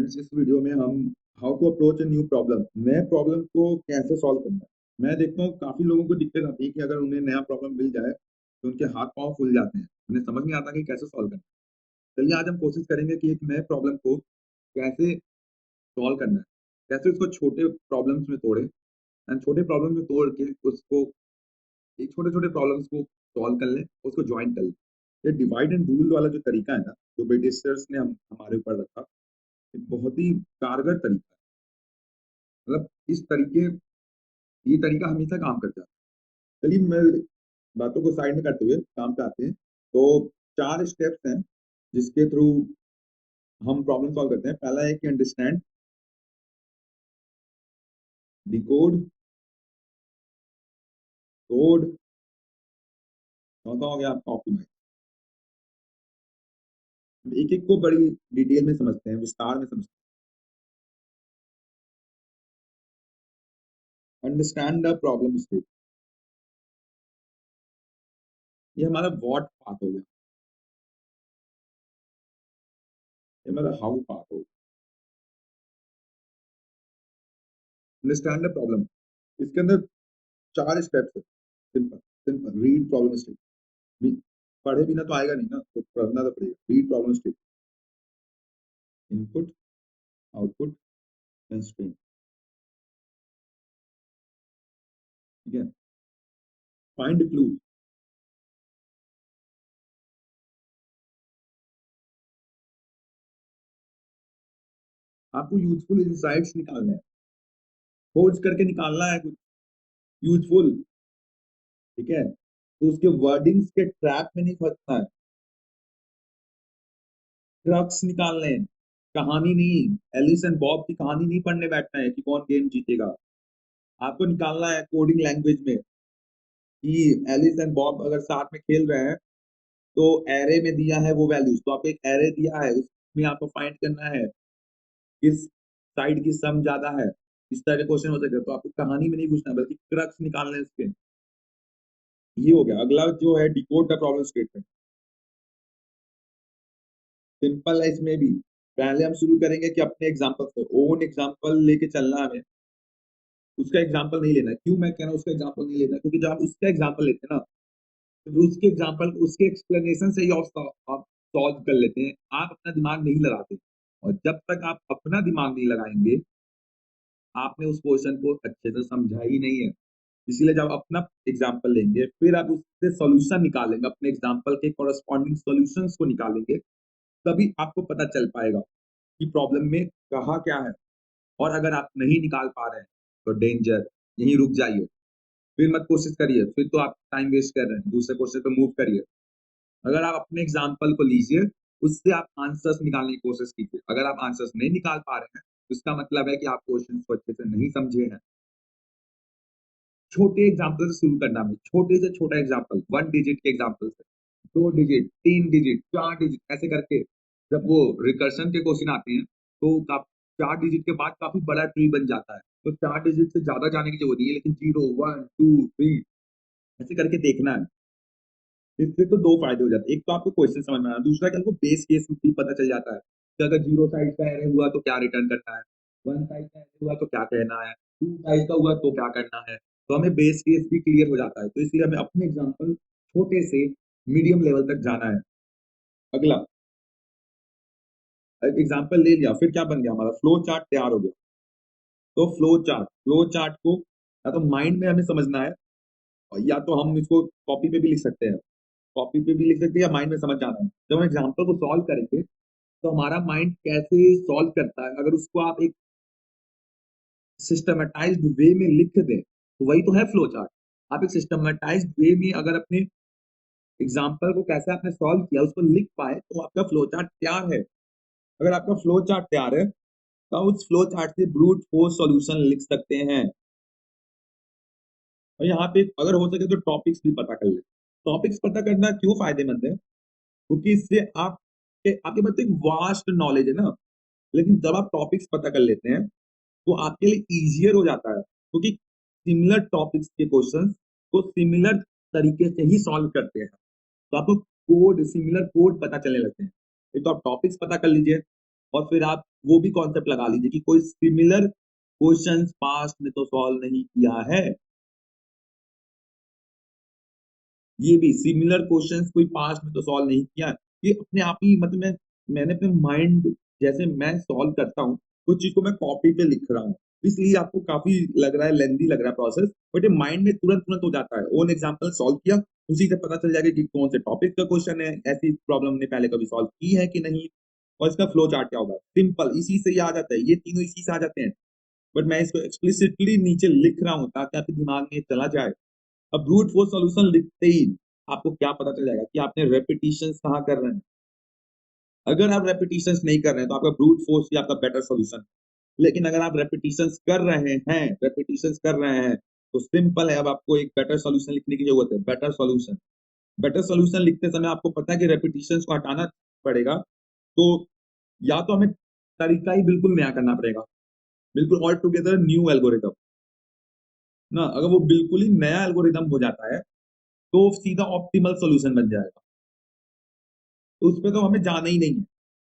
Friends, इस video में हम how to approach a new problem, नए प्रॉब्लम को कैसे सॉल्व करना है। मैं देखता हूँ काफी लोगों को दिक्कत आती है कि अगर उन्हें नया प्रॉब्लम मिल जाए तो उनके हाथ पांव फूल जाते हैं, उन्हें समझ नहीं आता कि कैसे सॉल्व करना है। चलिए आज हम कोशिश करेंगे कि एक नए प्रॉब्लम को कैसे सॉल्व करना है, कैसे उसको छोटे प्रॉब्लम्स में तोड़े एंड छोटे प्रॉब्लम में तोड़ के उसको एक छोटे छोटे प्रॉब्लम्स को सॉल्व कर लें, उसको ज्वाइन कर लें। ये डिवाइड एंड रूल वाला जो तरीका है ना, जो ब्रिटिशर्स ने हम हमारे ऊपर रखा, ये बहुत ही कारगर तरीका है। मतलब इस तरीके ये तरीका हमेशा काम करता है। चलिए मैं बातों को साइड में करते हुए काम पे आते हैं। तो 4 स्टेप्स हैं जिसके थ्रू हम प्रॉब्लम सॉल्व करते हैं। पहला है कि अंडरस्टैंड, डिकोड, कोड, चौथा हो गया आपका ऑप्टिमाइज। एक-एक को बड़ी डिटेल में समझते हैं, विस्तार में समझते हैं। अंडरस्टैंड द प्रॉब्लम स्टेट, ये हमारा व्हाट पार्ट हो गया, ये हमारा हाउ पार्ट हो गया। अंडरस्टैंड द प्रॉब्लम, इसके अंदर 4 स्टेप्स है। Simple, simple read problem state. पढ़े बिना तो आएगा नहीं ना, तो पढ़ना तो पड़ेगा। Read problem state, input, output, constraint. ठीक है। फाइंड क्लू, आपको यूजफुल इनसाइट्स निकालने हैं, खोज करके निकालना है कुछ यूजफुल। ठीक है, तो उसके वर्डिंग्स के ट्रैप में नहीं फंसना है, क्रक्स निकालने हैं, कहानी नहीं। एलिस एंड बॉब की कहानी नहीं पढ़ने बैठना है कि कौन गेम जीतेगा। आपको निकालना है कोडिंग लैंग्वेज में कि एलिस एंड बॉब अगर साथ में खेल रहे हैं तो एरे में दिया है वो वैल्यूज, तो आप एक एरे दिया है उसमें आपको फाइंड करना है किस साइड की सम ज्यादा है। इस तरह के क्वेश्चन हो सकते हैं। तो आपको कहानी में नहीं घुसना बल्कि क्रक्स निकालने हैं उसके। ये हो गया। अगला जो है decode the problem statement. Simple है इसमें भी। पहले हम शुरू करेंगे कि अपने एग्जांपल से, ओन एग्जांपल लेके चलना है हमें। उसका एग्जांपल नहीं लेना। क्यों मैं कह रहा हूँ उसका एग्जांपल नहीं लेना, क्योंकि जब आप उसका एग्जांपल लेते हैं ना, तो उसके एग्जांपल उसके एक्सप्लेनेशन से ही आप सॉल्व कर लेते हैं। आप अपना दिमाग नहीं लगाते, और जब तक आप अपना दिमाग नहीं लगाएंगे, आपने उस क्वेश्चन को अच्छे से समझा ही नहीं है। इसीलिए जब अपना एग्जांपल लेंगे, फिर आप उससे सॉल्यूशन निकालेंगे, अपने एग्जांपल के कॉरेस्पॉन्डिंग सॉल्यूशंस को निकालेंगे, तभी आपको पता चल पाएगा कि प्रॉब्लम में कहा क्या है। और अगर आप नहीं निकाल पा रहे हैं तो डेंजर, यहीं रुक जाइए, फिर मत कोशिश करिए, फिर तो आप टाइम वेस्ट कर रहे हैं, दूसरे क्वेश्चन पे मूव करिए। अगर आप अपने एग्जांपल को लीजिए, उससे आप आंसर्स निकालने की कोशिश कीजिए। अगर आप आंसर्स नहीं निकाल पा रहे हैं, तो इसका मतलब है कि आप क्वेश्चन को अच्छे से नहीं समझे हैं। छोटे एग्जाम्पल से शुरू करना है, छोटे से छोटा एग्जाम्पल, 1 डिजिट के एग्जाम्पल से, 2 डिजिट, 3 डिजिट, 4 डिजिट, ऐसे करके जब वो रिकर्शन के क्वेश्चन आते हैं, तो 4 डिजिट के बाद काफी बड़ा ट्री बन जाता है। तो 4 डिजिट से ज्यादा जाने की जरूरत नहीं है, लेकिन 0, 1, 2, 3 ऐसे करके देखना है। इससे तो 2 फायदे हो जाते हैं। एक तो आपको क्वेश्चन समझ में आना, दूसरा कि आपको बेस केस भी पता चल जाता है कि अगर 0 साइड का एरे हुआ तो क्या रिटर्न करना है, 1 साइड का एरे हुआ तो क्या कहना है, 2 साइड का हुआ तो क्या करना है। तो हमें बेस केस भी क्लियर हो जाता है। तो इसलिए हमें अपने एग्जांपल छोटे से मीडियम लेवल तक जाना है। अगला एग्जांपल ले लिया, फिर क्या बन गया, हमारा फ्लो चार्ट तैयार हो गया। तो फ्लो चार्ट को या तो माइंड में हमें समझना है, और या तो हम इसको कॉपी पे भी लिख सकते हैं। कॉपी पे भी लिख सकते हैं या माइंड में समझ जाना है। जब हम एग्जांपल को सॉल्व करेंगे, तो हमारा माइंड कैसे सॉल्व करता है, अगर उसको आप एक सिस्टमैटाइज्ड वे में लिख दें, तो वही तो है फ्लो चार्ट। आप एक सिस्टमैटाइज्ड वे में अगर अपने एग्जांपल को कैसे आपने सॉल्व किया उसको लिख पाए, तो आपका फ्लो चार्ट तैयार है। अगर आपका फ्लो चार्ट तैयार है, तो उस फ्लो चार्ट से ब्रूट फोर्स सॉल्यूशन लिख सकते हैं। और यहाँ पे अगर हो सके तो टॉपिक्स भी पता कर ले। टॉपिक्स पता करना क्यों फायदेमंद है, क्योंकि इससे आप आपके पास एक वास्ट नॉलेज है ना, लेकिन जब आप टॉपिक्स पता कर लेते हैं, तो आपके लिए ईज़ियर हो जाता है, क्योंकि सिमिलर टॉपिक्स के क्वेश्चंस को सिमिलर तरीके से ही सॉल्व करते हैं। तो आपको सिमिलर कोड पता चलने लगते हैं। एक तो आप टॉपिक्स पता कर लीजिए, और फिर आप वो भी कॉन्सेप्ट लगा लीजिए कि कोई सिमिलर क्वेश्चंस पास्ट में तो सॉल्व नहीं किया है। ये भी सिमिलर क्वेश्चंस कोई पास्ट में तो सॉल्व नहीं किया है। ये अपने आप ही मतलब मैंने अपने माइंड जैसे मैं सॉल्व करता हूँ, उस चीज़ को मैं कॉपी पे लिख रहा हूँ। इसलिए आपको काफ़ी लग रहा है लेंथी लग रहा है प्रोसेस, बट ये माइंड में तुरंत-तुरंत हो जाता है। ओन एग्ज़ाम्पल सॉल्व किया, उसी से पता चल जाएगा कि कौन से टॉपिक का क्वेश्चन है, ऐसी प्रॉब्लम हमने पहले कभी सॉल्व की है कि नहीं, और इसका फ्लो चार्ट क्या होगा। सिंपल इसी से ये आ जाता है, ये तीनों इसी से आ जाते हैं। बट मैं इसको एक्सप्लिसिटली नीचे लिख रहा हूँ ताकि आपके दिमाग में ये चला जाए। अब ब्रूट फोर्स सॉल्यूशन लिखते ही आपको क्या पता चल जाएगा कि आपने रेपिटेशंस कहाँ कर रहे हैं। अगर आप रेपिटेशंस नहीं कर रहे हैं तो आपका ब्रूट फोर्स ही आपका बेटर सॉल्यूशन है। लेकिन अगर आप रेपिटेशंस कर रहे हैं तो सिंपल है, अब आपको एक बेटर सॉल्यूशन लिखने की जरूरत है। बेटर सॉल्यूशन लिखते समय आपको पता है कि रेपिटेशंस को हटाना पड़ेगा। तो या तो हमें तरीका ही बिल्कुल नया करना पड़ेगा, बिल्कुल ऑल टुगेदर न्यू एल्गोरिथम ना। अगर वो बिल्कुल ही नया एल्गोरिथम हो जाता है तो सीधा ऑप्टिमल सॉल्यूशन बन जाएगा। तो उसपे तो हमें जाना ही नहीं है,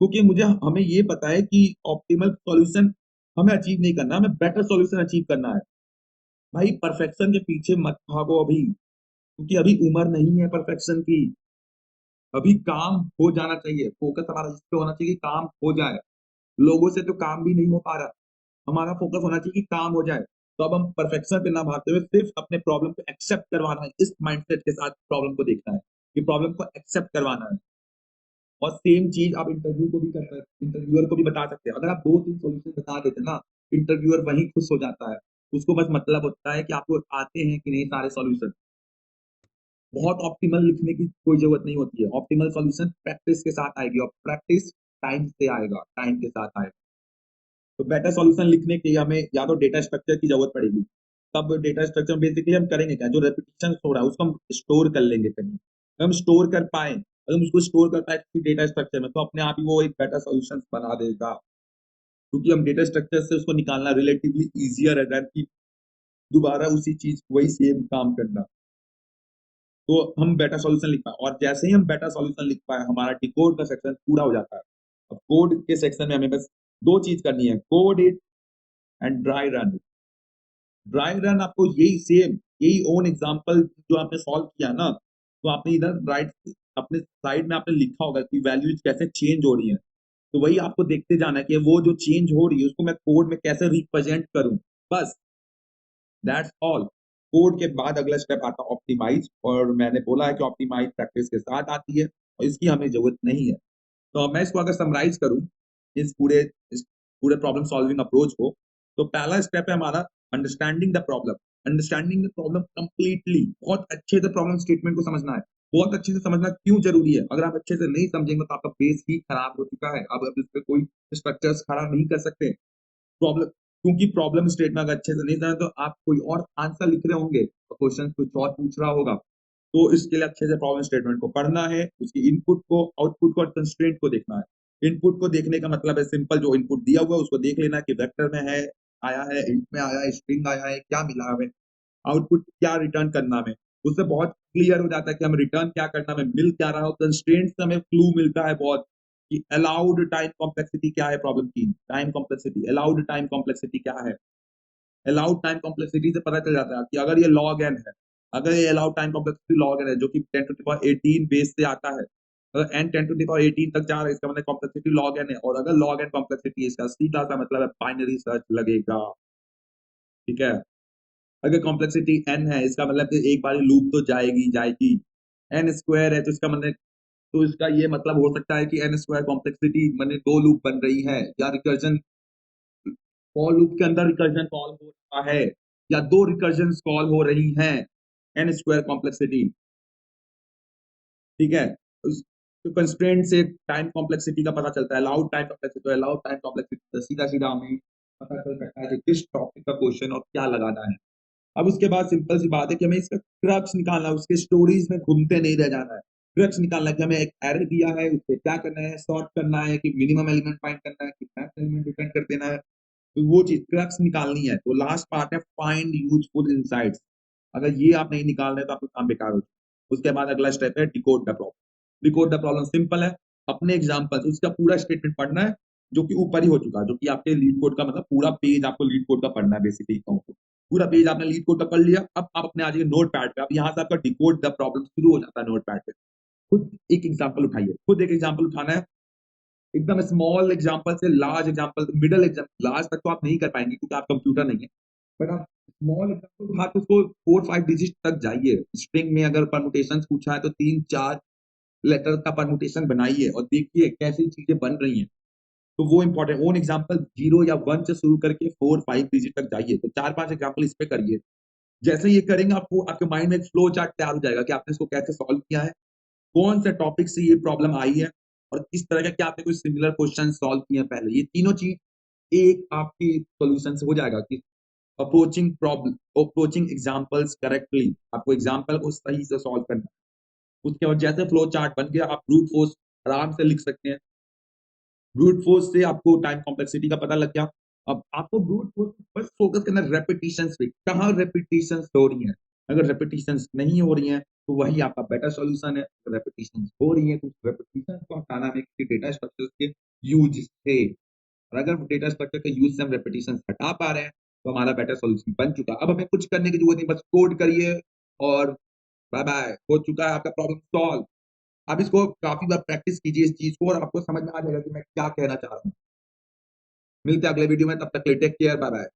क्योंकि मुझे हमें ये पता है कि ऑप्टिमल सॉल्यूशन हमें अचीव नहीं करना, हमें बेटर सॉल्यूशन अचीव करना है। भाई परफेक्शन के पीछे मत भागो अभी, क्योंकि अभी उम्र नहीं है परफेक्शन की। अभी काम हो जाना चाहिए, फोकस हमारा इस पे होना चाहिए कि काम हो जाए। लोगों से तो काम भी नहीं हो पा रहा, हमारा फोकस होना चाहिए कि काम हो जाए। तो अब हम परफेक्शन पे ना भागते हुए सिर्फ अपने प्रॉब्लम को एक्सेप्ट करवाना है, इस माइंडसेट के साथ प्रॉब्लम को देखना है कि प्रॉब्लम को एक्सेप्ट करवाना है। और सेम चीज आप इंटरव्यू को भी कर सकते हैं, इंटरव्यूअर को भी बता सकते हैं। अगर आप 2-3 सॉल्यूशन बता देते ना, इंटरव्यूअर वहीं खुश हो जाता है। उसको बस मतलब होता है कि आपको आते हैं कि नहीं सारे सॉल्यूशन। बहुत ऑप्टिमल लिखने की कोई ज़रूरत नहीं होती है। ऑप्टिमल सॉल्यूशन प्रैक्टिस के साथ आएगी और प्रैक्टिस टाइम से आएगा, टाइम के साथ आएगा। तो बेटर सॉल्यूशन लिखने के लिए हमें या तो डेटा स्ट्रक्चर की ज़रूरत पड़ेगी। तब डेटा स्ट्रक्चर बेसिकली हम करेंगे क्या, जो रिपिटिशंस हो रहा है उसको हम स्टोर कर लेंगे कहीं। अगर हम स्टोर कर पाएँ, अगर हम उसको स्टोर कर पाएँ किसी डेटा स्ट्रक्चर में, तो अपने आप ही वो एक बेटर सॉल्यूशंस बना देगा। क्योंकि हम डेटा स्ट्रक्चर से उसको निकालना रिलेटिवली ईज़ियर है दैन कि दोबारा उसी चीज़ वही सेम काम करना। तो हम बेटा सॉल्यूशन लिख पाएँ, और जैसे ही हम बेटा सॉल्यूशन लिख पाएँ, हमारा डिकोड का सेक्शन पूरा हो जाता है। अब कोड के सेक्शन में हमें बस 2 चीज़ करनी है, code it and dry run it. Dry run आपको यही सेम, यही ओन एग्ज़ाम्पल जो आपने सॉल्व किया ना, तो आपने इधर राइट अपने साइड में आपने लिखा होगा कि वैल्यूज़ कैसे चेंज हो रही हैं। तो वही आपको देखते जाना है कि वो जो चेंज हो रही है, उसको मैं कोड में कैसे रिप्रेज़ेंट करूँ, बस। That's all. कोड के बाद अगला स्टेप आता है ऑप्टिमाइज़, और मैंने बोला है कि ऑप्टिमाइज़ प्रैक्टिस के साथ आती है और इसकी हमें ज़रूरत नहीं है। तो अब मैं इसको अगर समराइज़ करूँ, इस पूरे प्रॉब्लम सॉल्विंग अप्रोच को, तो पहला स्टेप है हमारा understanding the problem. Understanding the problem completely, बहुत अच्छे से प्रॉब्लम स्टेटमेंट को समझना है। बहुत अच्छे से समझना क्यों ज़रूरी है? अगर आप अच्छे से नहीं समझेंगे तो आपका बेस ही खराब हो चुका है। अब आप इस पे कोई स्ट्रक्चर्स खड़ा नहीं कर सकते। प्रॉब्लम क्योंकि प्रॉब्लम स्टेटमेंट अगर अच्छे से नहीं जाने तो आप कोई और आंसर लिख रहे होंगे और क्वेश्चन कुछ और पूछ रहा होगा। तो इसके लिए अच्छे से प्रॉब्लम स्टेटमेंट को पढ़ना है, उसकी इनपुट को, आउटपुट को और कंस्ट्रेंट को देखना है। इनपुट को देखने का मतलब है सिंपल, जो इनपुट दिया हुआ है उसको देख लेना कि वेक्टर में है, आया है, इंट में आया है, स्ट्रिंग आया है, क्या मिला हमें, आउटपुट क्या रिटर्न करना हमें। उससे बहुत क्लियर हो जाता है कि हमें रिटर्न क्या करना है, हमें मिल क्या रहा हो। कंस्ट्रेंट से हमें क्लू मिलता है बहुत कि अलाउड टाइम कॉम्प्लेक्सिटी क्या है प्रॉब्लम की, time complexity, allowed time complexity क्या है। अलाउड टाइम कॉम्प्लेक्सिटी से पता चल जाता है कि अगर ये log n है, अगर ये allowed time complexity log n है जो कि 10 टू द पावर 18 बेस से आता है, अगर n 10 टू द पावर 18 तक जा रहा है इसका मतलब कॉम्प्लेक्सिटी log n है, और अगर log n कॉम्प्लेक्सिटी है इसका सीधा-सा मतलब है बाइनरी सर्च लगेगा, ठीक है? अगर कॉम्प्लेक्सिटी n है इसका मतलब कि एक बारी लूप तो जाएगी जाएगी। n स्क्वायर है तो इसका मतलब, तो इसका ये मतलब हो सकता है कि n स्क्वायर कॉम्प्लेक्सिटी माने 2 लूप बन रही है, या रिकर्जन फॉर लूप के अंदर रिकर्जन कॉल हो रहा है, या 2 रिकर्जन्स कॉल हो रही हैं, n स्क्वायर कॉम्प्लेक्सिटी, ठीक है? उस तो कंस्ट्रेंट से टाइम कॉम्प्लेक्सिटी का पता चलता है, अलाउड टाइम कॉम्प्लेक्सिटी, तो अलाउड टाइम कॉम्प्लेक्सिटी तो सीधा-सीधा हमें पता चल सकता है कि किस टॉपिक का क्वेश्चन और क्या लगाना है। अब उसके बाद सिंपल सी बात है कि हमें इसका क्रक्स निकालना है, उसके स्टोरीज में घूमते नहीं रह जाना है। क्रक्स निकालना है कि हमें एक एरे दिया है, उसपे क्या करना है, सॉर्ट करना है कि मिनिमम एलिमेंट फाइंड करना है कि मैक्स एलिमेंट रिटर्न कर देना है। तो वो चीज़ क्रक्स निकालनी है। तो लास्ट पार्ट है फाइंड यूज़फुल इनसाइट्स। अगर ये आप नहीं निकाल रहे तो आपका काम बेकार हो जाएगा। उसके बाद अगला स्टेप है decode the problem. Decode the problem simple है, अपने एग्जांपल से उसका पूरा स्टेटमेंट पढ़ना है, जो कि ऊपर ही हो चुका है, जो कि आपके लीड कोड का मतलब पूरा पेज आपको लीड कोड का पढ़ना है बेसिकली कहूँ तो। पूरा पेज आपने लीड कोड का पढ़ लिया, अब आप अपने आ जाइए नोटपैड पे, अब यहाँ से आपका डिकोड द प्रॉब्लम शुरू हो जाता है नोटपैड पे। खुद एक एग्जांपल उठाइए, खुद एक एग्जांपल उठाना है, एकदम स्मॉल एग्जांपल से large example, middle example, large तक तो आप नहीं कर पाएंगे क्योंकि आप कंप्यूटर नहीं है, बट आप स्मॉल एग्जांपल उठा के उसको 4-5 डिजिट तक जाइए। स्ट्रिंग में अगर परमुटेशंस पूछा है तो 3-4 लेटर का परमुटेशन बनाइए और देखिए कैसी चीजें बन रही हैं। तो वो इम्पोर्टेंट ओन एग्जांपल 0 या 1 से शुरू करके 4-5 डिजिट तक जाइए। तो 4-5 एग्जांपल इस पे करिए। जैसे ये करेंगे आपको आपके माइंड में एक फ्लो चार्ट तैयार हो जाएगा कि आपने इसको कैसे सॉल्व किया है, कौन से टॉपिक से ये प्रॉब्लम आई है और किस तरह का क्या आपने कोई सिमिलर क्वेश्चन सॉल्व किए हैं पहले। ये तीनों चीज एक आपकी सॉल्यूशन से हो जाएगा कि अप्रोचिंग एग्जांपल्स करेक्टली, आपको एग्जांपल को सही से सॉल्व करना है। उसके बाद जैसे फ्लो चार्ट बन गया, आप ब्रूट फोर्स आराम से लिख सकते हैं। ब्रूट फोर्स से आपको टाइम कॉम्प्लेक्सिटी का पता लग गया। अब आपको ब्रूट फोर्स बस फोकस करना है रेपिटेशंस पे, कहाँ रेपिटेशंस हो रही हैं। अगर रेपिटेशंस नहीं हो रही हैं तो वही आपका बेटर सॉल्यूशन है। अगर रेपिटेशंस हो रही है तो रेपिटेशंस को हटाना में किसी डेटा स्ट्रक्चर्स के यूज से, और अगर डेटा स्ट्रक्चर के यूज से हम रेपिटेशंस हटा पा रहे हैं तो हमारा बेटर सॉल्यूशन बन चुका। अब हमें कुछ करने की जरूरत नहीं, बस कोड करिए और बाय बाय, हो चुका है आपका प्रॉब्लम सॉल्व। आप इसको काफी बार प्रैक्टिस कीजिए इस चीज को और आपको समझ में आ जाएगा कि मैं क्या कहना चाह रहा हूँ। मिलते हैं अगले वीडियो में, तब तक के लिए टेक केयर, बाय बाय।